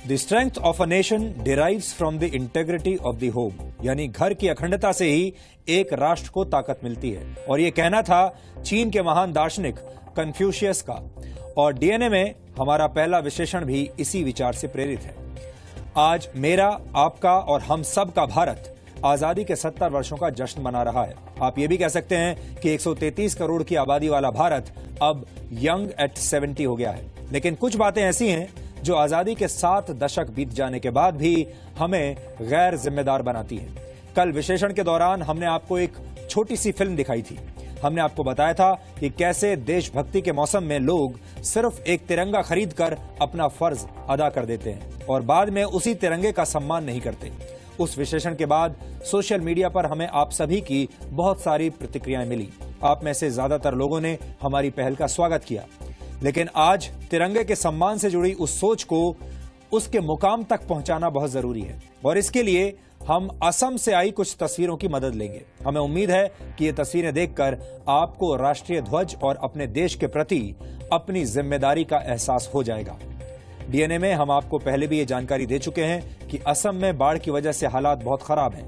The strength of a nation derives from the integrity of the home, यानी घर की अखंडता से ही एक राष्ट्र को ताकत मिलती है। और यह कहना था चीन के महान दार्शनिक कन्फ्यूशियस का। और डीएनए में हमारा पहला विशेषण भी इसी विचार से प्रेरित है। आज मेरा, आपका और हम सब का भारत आजादी के 70 वर्षों का जश्न मना रहा है। आप ये भी कह सकते हैं कि 133 करोड़ की आबादी वाला भारत अब यंग एट 70 हो गया है। लेकिन कुछ बातें ऐसी हैं जो आजादी के 7 दशक बीत जाने के बाद भी हमें गैर जिम्मेदार बनाती हैं। कल विशेषण के दौरान हमने आपको एक छोटी सी फिल्म दिखाई थी। हमने आपको बताया था कि कैसे देशभक्ति के मौसम में लोग सिर्फ एक तिरंगा खरीदकर अपना फर्ज अदा कर देते हैं और बाद में उसी तिरंगे का सम्मान नहीं करते। उस विशेषण के बाद सोशल मीडिया पर हमें आप सभी की बहुत सारी प्रतिक्रियाएं मिली। आप में से ज्यादातर लोगों ने हमारी पहल का स्वागत किया। लेकिन आज तिरंगे के सम्मान से जुड़ी उस सोच को उसके मुकाम तक पहुंचाना बहुत जरूरी है और इसके लिए हम असम से आई कुछ तस्वीरों की मदद लेंगे। हमें उम्मीद है कि ये तस्वीरें देखकर आपको राष्ट्रीय ध्वज और अपने देश के प्रति अपनी जिम्मेदारी का एहसास हो जाएगा। डीएनए में हम आपको पहले भी ये जानकारी दे चुके हैं कि असम में बाढ़ की वजह से हालात बहुत खराब हैं।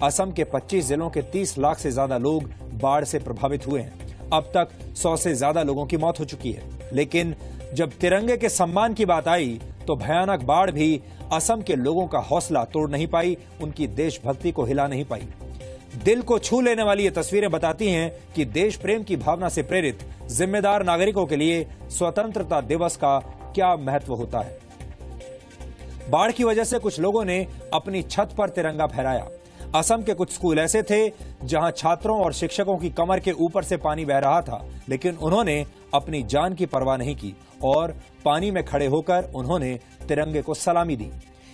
असम के 25 जिलों के 30 लाख से ज्यादा लोग बाढ़ से प्रभावित हुए हैं। अब तक 100 से ज्यादा लोगों की मौत हो चुकी है। लेकिन जब तिरंगे के सम्मान की बात आई तो भयानक बाढ़ भी असम के लोगों का हौसला तोड़ नहीं पाई, उनकी देशभक्ति को हिला नहीं पाई। दिल को छू लेने वाली ये तस्वीरें बताती हैं कि देश प्रेम की भावना से प्रेरित जिम्मेदार नागरिकों के लिए स्वतंत्रता दिवस का क्या महत्व होता है। बाढ़ की वजह से कुछ लोगों ने अपनी छत पर तिरंगा फहराया। असम के कुछ स्कूल ऐसे थे जहां छात्रों और शिक्षकों की कमर के ऊपर से पानी बह रहा था, लेकिन उन्होंने अपनी जान की परवाह नहीं की और पानी में खड़े होकर उन्होंने तिरंगे को सलामी दी।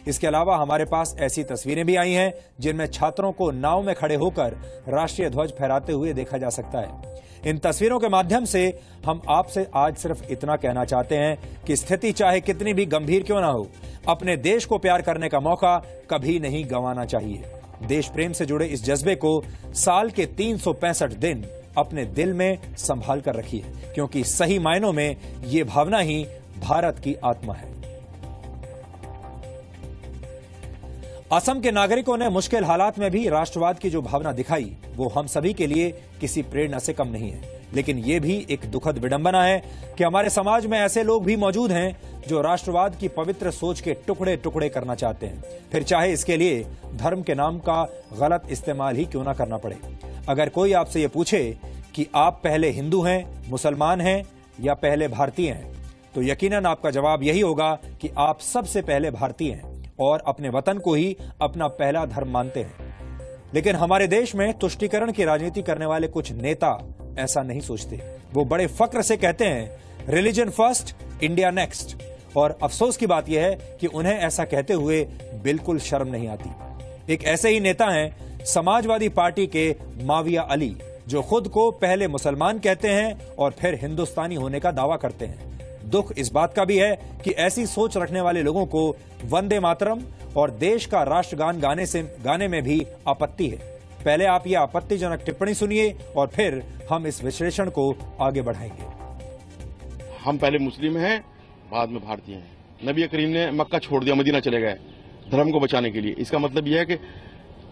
इसके अलावा हमारे पास ऐसी तस्वीरें भी आई हैं जिनमें छात्रों को नाव में खड़े होकर राष्ट्रीय ध्वज फहराते हुए देखा जा सकता है। इन तस्वीरों के माध्यम से हम आपसे आज सिर्फ इतना कहना चाहते हैं कि स्थिति चाहे कितनी भी गंभीर क्यों ना हो, अपने देश को प्यार करने का मौका कभी नहीं गंवाना चाहिए। देश प्रेम से जुड़े इस जज्बे को साल के 365 दिन अपने दिल में संभाल कर रखिए, क्योंकि सही मायनों में ये भावना ही भारत की आत्मा है। असम के नागरिकों ने मुश्किल हालात में भी राष्ट्रवाद की जो भावना दिखाई वो हम सभी के लिए किसी प्रेरणा से कम नहीं है। लेकिन ये भी एक दुखद विडंबना है कि हमारे समाज में ऐसे लोग भी मौजूद हैं जो राष्ट्रवाद की पवित्र सोच के टुकड़े टुकड़े करना चाहते हैं, फिर चाहे इसके लिए धर्म के नाम का गलत इस्तेमाल ही क्यों ना करना पड़े। अगर कोई आपसे ये पूछे कि आप पहले हिंदू हैं, मुसलमान हैं या पहले भारतीय हैं, तो यकीनन आपका जवाब यही होगा कि आप सबसे पहले भारतीय हैं और अपने वतन को ही अपना पहला धर्म मानते हैं। लेकिन हमारे देश में तुष्टीकरण की राजनीति करने वाले कुछ नेता ऐसा नहीं सोचते। वो बड़े फक्र से कहते हैं रिलीजन फर्स्ट, इंडिया नेक्स्ट। और अफसोस की बात यह है कि उन्हें ऐसा कहते हुए बिल्कुल शर्म नहीं आती। एक ऐसे ही नेता हैं समाजवादी पार्टी के माविया अली, जो खुद को पहले मुसलमान कहते हैं और फिर हिंदुस्तानी होने का दावा करते हैं। दुख इस बात का भी है कि ऐसी सोच रखने वाले लोगों को वंदे मातरम और देश का राष्ट्रगान गाने में भी आपत्ति है। पहले आप ये आपत्तिजनक टिप्पणी सुनिए और फिर हम इस विश्लेषण को आगे बढ़ाएंगे। हम पहले मुस्लिम हैं, बाद में भारतीय हैं। नबी करीम ने मक्का छोड़ दिया, मदीना चले गए धर्म को बचाने के लिए। इसका मतलब यह है कि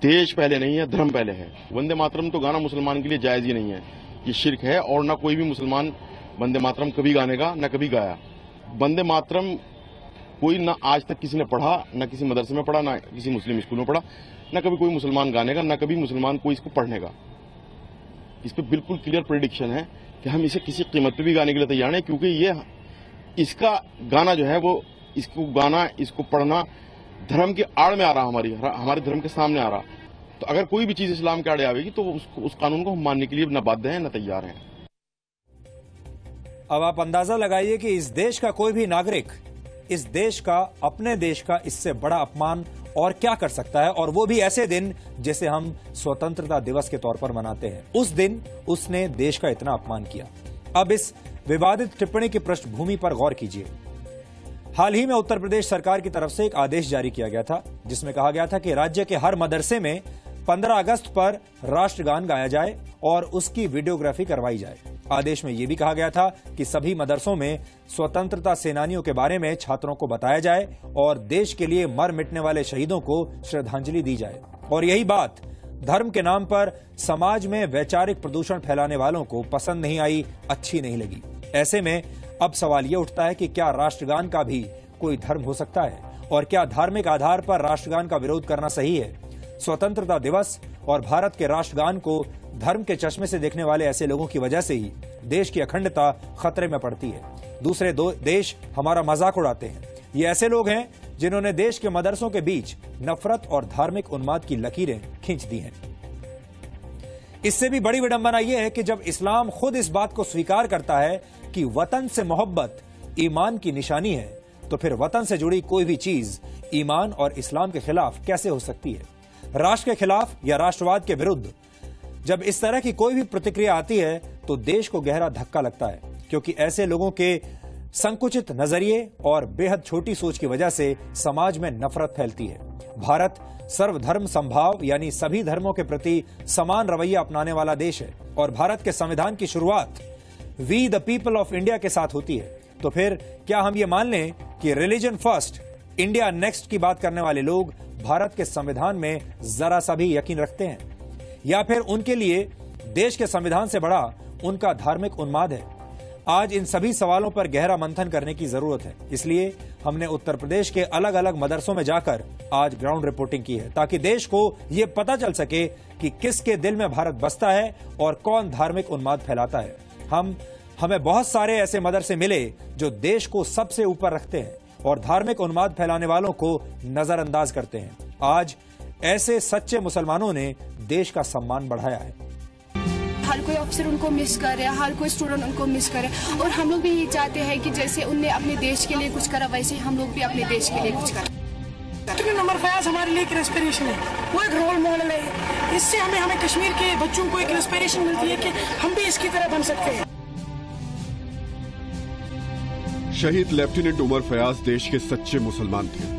देश पहले नहीं है, धर्म पहले है। वंदे मातरम तो गाना मुसलमान के लिए जायज ही नहीं है, ये शिर्क है और न कोई भी मुसलमान वंदे मातरम कभी गानेगा न कभी गाया। वंदे मातरम कोई न आज तक किसी ने पढ़ा, न किसी मदरसे में पढ़ा, न किसी मुस्लिम स्कूल में पढ़ा, न कभी कोई मुसलमान गानेगा, न कभी मुसलमान कोई इसको पढ़नेगा। इस पे बिल्कुल क्लियर प्रेडिक्शन है कि हम इसे किसी कीमत पे भी गाने के लिए तैयार हैं, क्योंकि ये इसका गाना जो है वो इसको गाना, इसको पढ़ना धर्म के आड़ में आ रहा, हमारे धर्म के सामने आ रहा। तो अगर कोई भी चीज इस्लाम के आड़े आवेगी तो उस कानून को हम मानने के लिए न बाध्य हैं न तैयार हैं। अब आप अंदाजा लगाइए कि इस देश का कोई भी नागरिक इस देश का, अपने देश का इससे बड़ा अपमान और क्या कर सकता है, और वो भी ऐसे दिन जिसे हम स्वतंत्रता दिवस के तौर पर मनाते हैं। उस दिन उसने देश का इतना अपमान किया। अब इस विवादित टिप्पणी की पृष्ठभूमि पर गौर कीजिए। हाल ही में उत्तर प्रदेश सरकार की तरफ से एक आदेश जारी किया गया था जिसमें कहा गया था कि राज्य के हर मदरसे में 15 अगस्त पर राष्ट्रगान गाया जाए और उसकी वीडियोग्राफी करवाई जाए। आदेश में यह भी कहा गया था कि सभी मदरसों में स्वतंत्रता सेनानियों के बारे में छात्रों को बताया जाए और देश के लिए मर मिटने वाले शहीदों को श्रद्धांजलि दी जाए। और यही बात धर्म के नाम पर समाज में वैचारिक प्रदूषण फैलाने वालों को पसंद नहीं आई, अच्छी नहीं लगी। ऐसे में अब सवाल यह उठता है कि क्या राष्ट्रगान का भी कोई धर्म हो सकता है और क्या धार्मिक आधार पर राष्ट्रगान का विरोध करना सही है? स्वतंत्रता दिवस और भारत के राष्ट्रगान को धर्म के चश्मे से देखने वाले ऐसे लोगों की वजह से ही देश की अखंडता खतरे में पड़ती है। दूसरे देश हमारा मजाक उड़ाते हैं। ये ऐसे लोग हैं जिन्होंने देश के मदरसों के बीच नफरत और धार्मिक उन्माद की लकीरें खींच दी हैं। इससे भी बड़ी विडंबना यह है कि जब इस्लाम खुद इस बात को स्वीकार करता है कि वतन से मोहब्बत ईमान की निशानी है, तो फिर वतन से जुड़ी कोई भी चीज ईमान और इस्लाम के खिलाफ कैसे हो सकती है? राष्ट्र के खिलाफ या राष्ट्रवाद के विरुद्ध जब इस तरह की कोई भी प्रतिक्रिया आती है तो देश को गहरा धक्का लगता है, क्योंकि ऐसे लोगों के संकुचित नजरिए और बेहद छोटी सोच की वजह से समाज में नफरत फैलती है। भारत सर्वधर्म समभाव यानी सभी धर्मों के प्रति समान रवैया अपनाने वाला देश है और भारत के संविधान की शुरुआत we the people of India के साथ होती है। तो फिर क्या हम ये मान लें कि रिलीजन फर्स्ट इंडिया नेक्स्ट की बात करने वाले लोग भारत के संविधान में जरा सा भी यकीन रखते हैं, या फिर उनके लिए देश के संविधान से बड़ा उनका धार्मिक उन्माद है? आज इन सभी सवालों पर गहरा मंथन करने की जरूरत है। इसलिए हमने उत्तर प्रदेश के अलग अलग मदरसों में जाकर आज ग्राउंड रिपोर्टिंग की है, ताकि देश को यह पता चल सके कि किसके दिल में भारत बसता है और कौन धार्मिक उन्माद फैलाता है। हमें बहुत सारे ऐसे मदरसे मिले जो देश को सबसे ऊपर रखते हैं और धार्मिक उन्माद फैलाने वालों को नजरअंदाज करते हैं। आज ऐसे सच्चे मुसलमानों ने देश का सम्मान बढ़ाया है। हर कोई ऑफिसर उनको मिस कर रहा है, हर कोई स्टूडेंट उनको मिस कर रहा है, और हम लोग भी ये चाहते हैं कि जैसे उनने अपने देश के लिए कुछ करा वैसे हम लोग भी अपने देश के लिए कुछ करें। उमर फयाज हमारे लिए एक इंस्पिरेशन है, वो एक रोल मॉडल है। इससे हमें कश्मीर के बच्चों को एक इंस्पिरेशन मिलती है कि हम भी इसकी तरह बन सकते हैं। शहीद लेफ्टिनेंट उमर फयाज देश के सच्चे मुसलमान थे।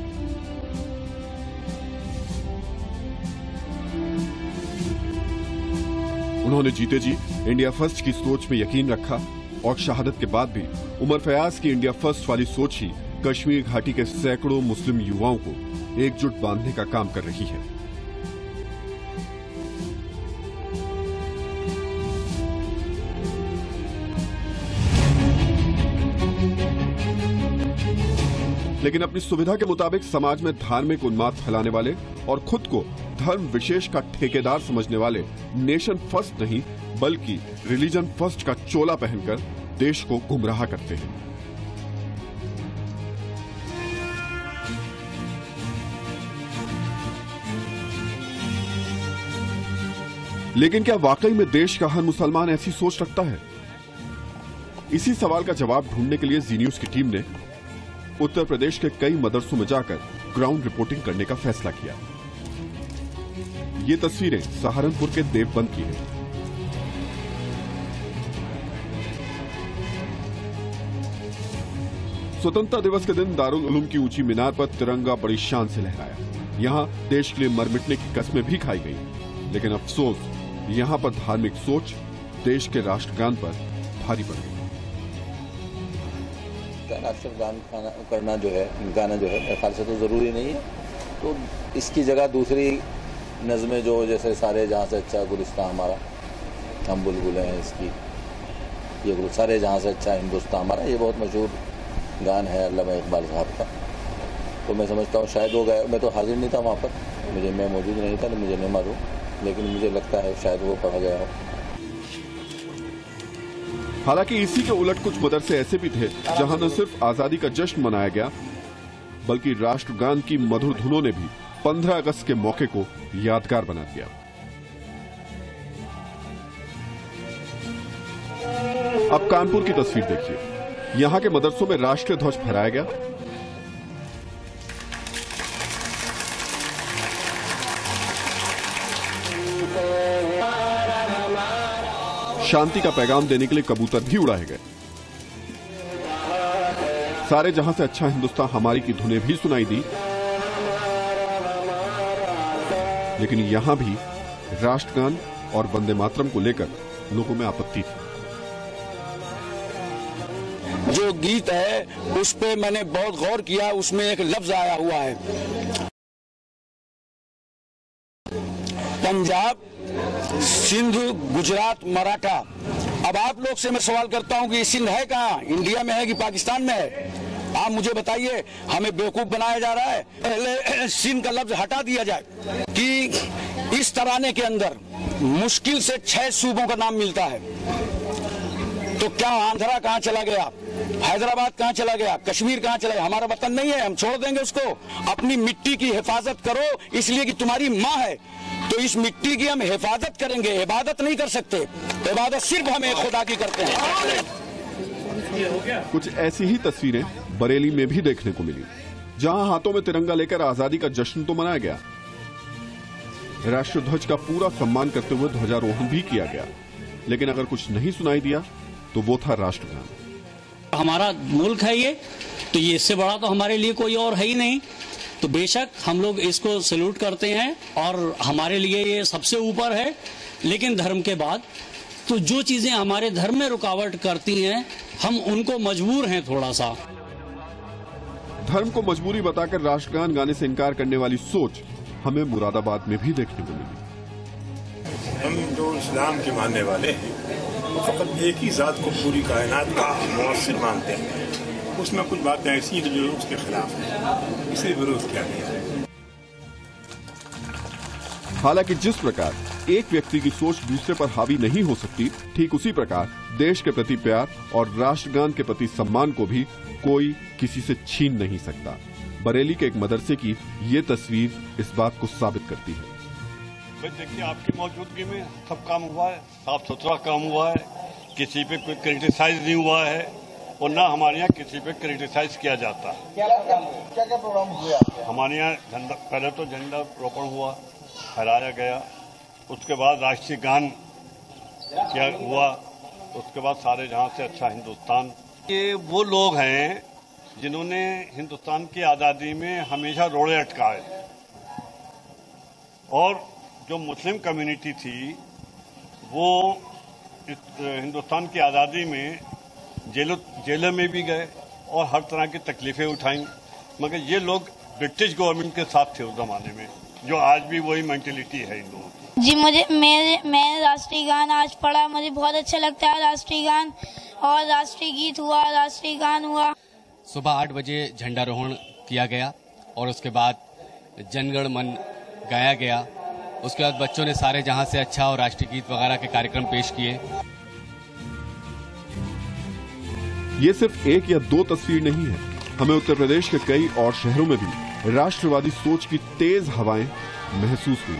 उन्होंने जीते जी इंडिया फर्स्ट की सोच में यकीन रखा और शहादत के बाद भी उमर फयाज की इंडिया फर्स्ट वाली सोच ही कश्मीर घाटी के सैकड़ों मुस्लिम युवाओं को एकजुट बांधने का काम कर रही है। लेकिन अपनी सुविधा के मुताबिक समाज में धार्मिक उन्माद फैलाने वाले और खुद को धर्म विशेष का ठेकेदार समझने वाले नेशन फर्स्ट नहीं बल्कि रिलीजन फर्स्ट का चोला पहनकर देश को गुमराह करते हैं। लेकिन क्या वाकई में देश का हर मुसलमान ऐसी सोच रखता है? इसी सवाल का जवाब ढूंढने के लिए जी न्यूज की टीम ने उत्तर प्रदेश के कई मदरसों में जाकर ग्राउंड रिपोर्टिंग करने का फैसला किया। ये तस्वीरें सहारनपुर के देवबंद की हैं। स्वतंत्रता दिवस के दिन दारुल उलूम की ऊंची मीनार पर तिरंगा बड़ी शान से लहराया। यहां देश के लिए मर मिटने की कस्में भी खाई गई, लेकिन अफसोस यहां पर धार्मिक सोच देश के राष्ट्रगान पर भारी पड़ गई। राष्ट्रगान करना जो है, गाना जो है मेरे ख्याल से तो जरूरी नहीं है। तो इसकी जगह दूसरी नज़में जो जैसे सारे जहां से अच्छा गुलिस्तान हमारा, हम बुलबुलें हैं इसकी, ये सारे जहां से अच्छा हिंदुस्तान हमारा, ये बहुत मशहूर गान है अल्लामा इकबाल साहब का। तो मैं समझता हूँ शायद वो गया, मैं तो हाजिर नहीं था वहाँ पर, मैं मौजूद नहीं था, मुझे नहीं मालूम, लेकिन मुझे लगता है शायद वो पढ़ा गया हो। हालांकि इसी के उलट कुछ मदरसे ऐसे भी थे जहां न सिर्फ आजादी का जश्न मनाया गया बल्कि राष्ट्रगान की मधुर धुनों ने भी 15 अगस्त के मौके को यादगार बना दिया। अब कानपुर की तस्वीर देखिए। यहां के मदरसों में राष्ट्रीय ध्वज फहराया गया। शांति का पैगाम देने के लिए कबूतर भी उड़ाए गए। सारे जहां से अच्छा हिंदुस्तान हमारी की धुनें भी सुनाई दी, लेकिन यहां भी राष्ट्रगान और वंदे मातरम को लेकर लोगों में आपत्ति थी। गीत है उस पे मैंने बहुत गौर किया, उसमें एक लफ्ज आया हुआ है पंजाब, सिंध, गुजरात, मराठा। अब आप लोग से मैं सवाल करता हूं कि सिंध है कहाँ, इंडिया में है कि पाकिस्तान में है? आप मुझे बताइए, हमें बेवकूफ बनाया जा रहा है। पहले सिंध का लफ्ज हटा दिया जाए कि इस तराने के अंदर मुश्किल से 6 सूबों का नाम मिलता है, तो क्या आंध्रा कहाँ चला गया, हैदराबाद कहाँ चला गया, कश्मीर कहाँ चला गया? हमारा वतन नहीं है, हम छोड़ देंगे उसको? अपनी मिट्टी की हिफाजत करो, इसलिए कि तुम्हारी माँ है, तो इस मिट्टी की हम हिफाजत करेंगे, इबादत नहीं कर सकते। इबादत सिर्फ हमें खुदा की करते हैं। कुछ ऐसी ही तस्वीरें बरेली में भी देखने को मिली, जहां हाथों में तिरंगा लेकर आजादी का जश्न तो मनाया गया, राष्ट्रध्वज का पूरा सम्मान करते हुए ध्वजारोहण भी किया गया, लेकिन अगर कुछ नहीं सुनाई दिया तो वो था राष्ट्रगान। हमारा मुल्क है ये, तो ये इससे बड़ा तो हमारे लिए कोई और है ही नहीं। तो बेशक हम लोग इसको सैल्यूट करते हैं और हमारे लिए ये सबसे ऊपर है। लेकिन धर्म के बाद तो जो चीजें हमारे धर्म में रुकावट करती हैं, हम उनको मजबूर हैं थोड़ा सा। धर्म को मजबूरी बताकर राष्ट्रगान गाने से इनकार करने वाली सोच हमें मुरादाबाद में भी देखने को मिली। हम जो इस्लाम के मानने वाले हैं, वो फकत एक ही जात को पूरी कायनात का मुअस्सिर मानते हैं। उसमें कुछ बातें ऐसी हैं जो उसके खिलाफ है, इसे विरोध किया गया है। हालांकि जिस प्रकार एक व्यक्ति की सोच दूसरे पर हावी नहीं हो सकती, ठीक उसी प्रकार देश के प्रति प्यार और राष्ट्रगान के प्रति सम्मान को भी कोई किसी से छीन नहीं सकता। बरेली के एक मदरसे की ये तस्वीर इस बात को साबित करती है। भाई देखिए, आपकी मौजूदगी में सब काम हुआ है, साफ सुथरा काम हुआ है, किसी पे कोई क्रिटिसाइज नहीं हुआ है और ना हमारे यहाँ किसी पे क्रिटिसाइज किया जाता। क्या प्रोग्राम हुआ हमारे यहाँ? झंडा, पहले तो झंडा रोपण हुआ, फहराया गया, उसके बाद राष्ट्रीय गान क्या हुआ, उसके बाद सारे जहां से अच्छा हिंदुस्तान। ये वो लोग हैं जिन्होंने हिंदुस्तान की आज़ादी में हमेशा रोड़े अटकाए, और जो मुस्लिम कम्युनिटी थी वो हिंदुस्तान की आज़ादी में जेलों में भी गए और हर तरह की तकलीफें उठाई, मगर ये लोग ब्रिटिश गवर्नमेंट के साथ थे उस जमाने में, जो आज भी वही मेंटेलिटी है इन लोगों की। जी, मैंने राष्ट्रीय गान आज पढ़ा, मुझे बहुत अच्छा लगता है राष्ट्रीय गान, और राष्ट्रीय गीत हुआ, राष्ट्रीय गान हुआ। सुबह 8 बजे झंडारोहण किया गया और उसके बाद जनगण मन गाया गया। उसके बाद बच्चों ने सारे जहां से अच्छा और राष्ट्रीय गीत वगैरह के कार्यक्रम पेश किए। ये सिर्फ एक या दो तस्वीर नहीं है, हमें उत्तर प्रदेश के कई और शहरों में भी राष्ट्रवादी सोच की तेज हवाएं महसूस हुई।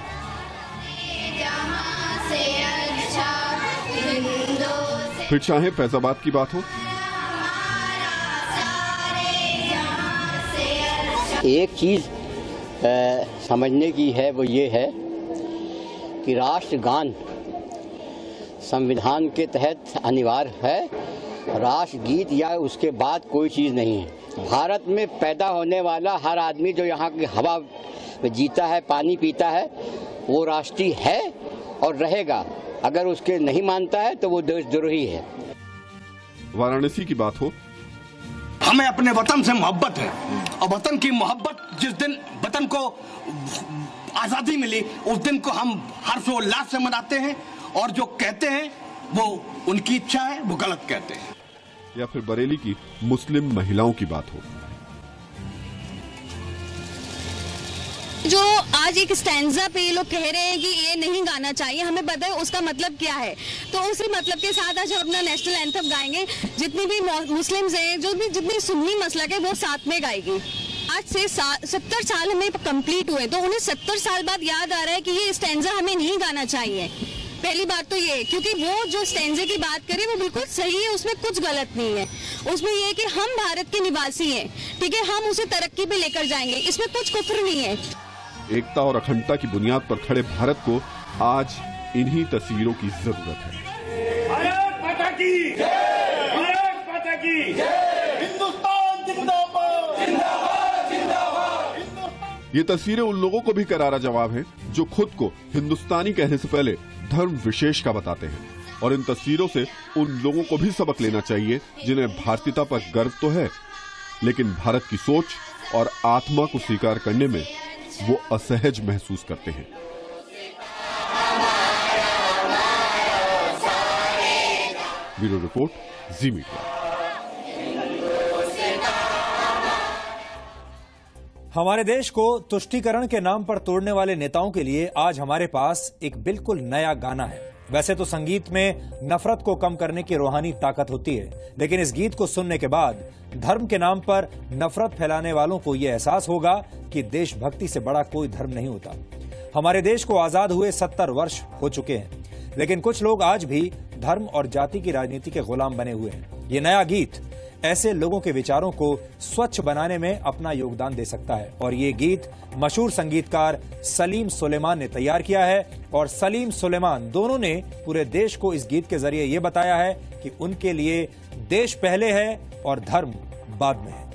फिर चाहे फैजाबाद की बात हो, एक चीज समझने की है, वो ये है कि राष्ट्रगान संविधान के तहत अनिवार्य है, राष्ट्रगीत या उसके बाद कोई चीज नहीं है। भारत में पैदा होने वाला हर आदमी जो यहाँ की हवा में जीता है, पानी पीता है, वो राष्ट्रीय है और रहेगा। अगर उसके नहीं मानता है तो वो देशद्रोही है। वाराणसी की बात हो, हमें अपने वतन से मोहब्बत है, और वतन की मोहब्बत, जिस दिन वतन को आजादी मिली उस दिन को हम हर्षोल्लास से मनाते हैं, और जो कहते हैं वो उनकी इच्छा है, वो गलत कहते हैं। या फिर बरेली की मुस्लिम महिलाओं की बात हो, जो आज एक स्टैंजा पे ये लोग कह रहे हैं कि ये नहीं गाना चाहिए, हमें पता है उसका मतलब क्या है, तो उसी मतलब के साथ आज हम अपना नेशनल एंथम गाएंगे। जितनी भी मुस्लिम्स हैं, जो भी जितनी सुन्नी मसलक है, वो साथ में गाएगी। आज से 70 साल हमें कंप्लीट हुए, तो उन्हें 70 साल बाद याद आ रहा है कि ये स्टैंजा हमें नहीं गाना चाहिए। पहली बात तो ये, क्योंकि वो जो स्टैंजे की बात करें वो बिल्कुल सही है, उसमें कुछ गलत नहीं है। उसमें ये है कि हम भारत के निवासी हैं, ठीक है, हम उसे तरक्की पे लेकर जाएंगे, इसमें कुछ कुफ्र नहीं है। एकता और अखंडता की बुनियाद पर खड़े भारत को आज इन्हीं तस्वीरों की जरूरत है। भारत माता की जय, भारत माता की जय, हिंदुस्तान जिंदाबाद, जिंदाबाद, जिंदाबाद। ये तस्वीरें उन लोगों को भी करारा जवाब है जो खुद को हिंदुस्तानी कहने से पहले धर्म विशेष का बताते हैं। और इन तस्वीरों से उन लोगों को भी सबक लेना चाहिए जिन्हें भारतीयता पर गर्व तो है, लेकिन भारत की सोच और आत्मा को स्वीकार करने में वो असहज महसूस करते हैं। ब्यूरो रिपोर्ट, जी मीडिया। हमारे देश को तुष्टीकरण के नाम पर तोड़ने वाले नेताओं के लिए आज हमारे पास एक बिल्कुल नया गाना है। वैसे तो संगीत में नफरत को कम करने की रूहानी ताकत होती है, लेकिन इस गीत को सुनने के बाद धर्म के नाम पर नफरत फैलाने वालों को यह एहसास होगा कि देशभक्ति से बड़ा कोई धर्म नहीं होता। हमारे देश को आजाद हुए 70 वर्ष हो चुके हैं, लेकिन कुछ लोग आज भी धर्म और जाति की राजनीति के गुलाम बने हुए हैं। ये नया गीत ऐसे लोगों के विचारों को स्वच्छ बनाने में अपना योगदान दे सकता है और ये गीत मशहूर संगीतकार सलीम सुलेमान ने तैयार किया है और सलीम सुलेमान दोनों ने पूरे देश को इस गीत के जरिए ये बताया है कि उनके लिए देश पहले है और धर्म बाद में है।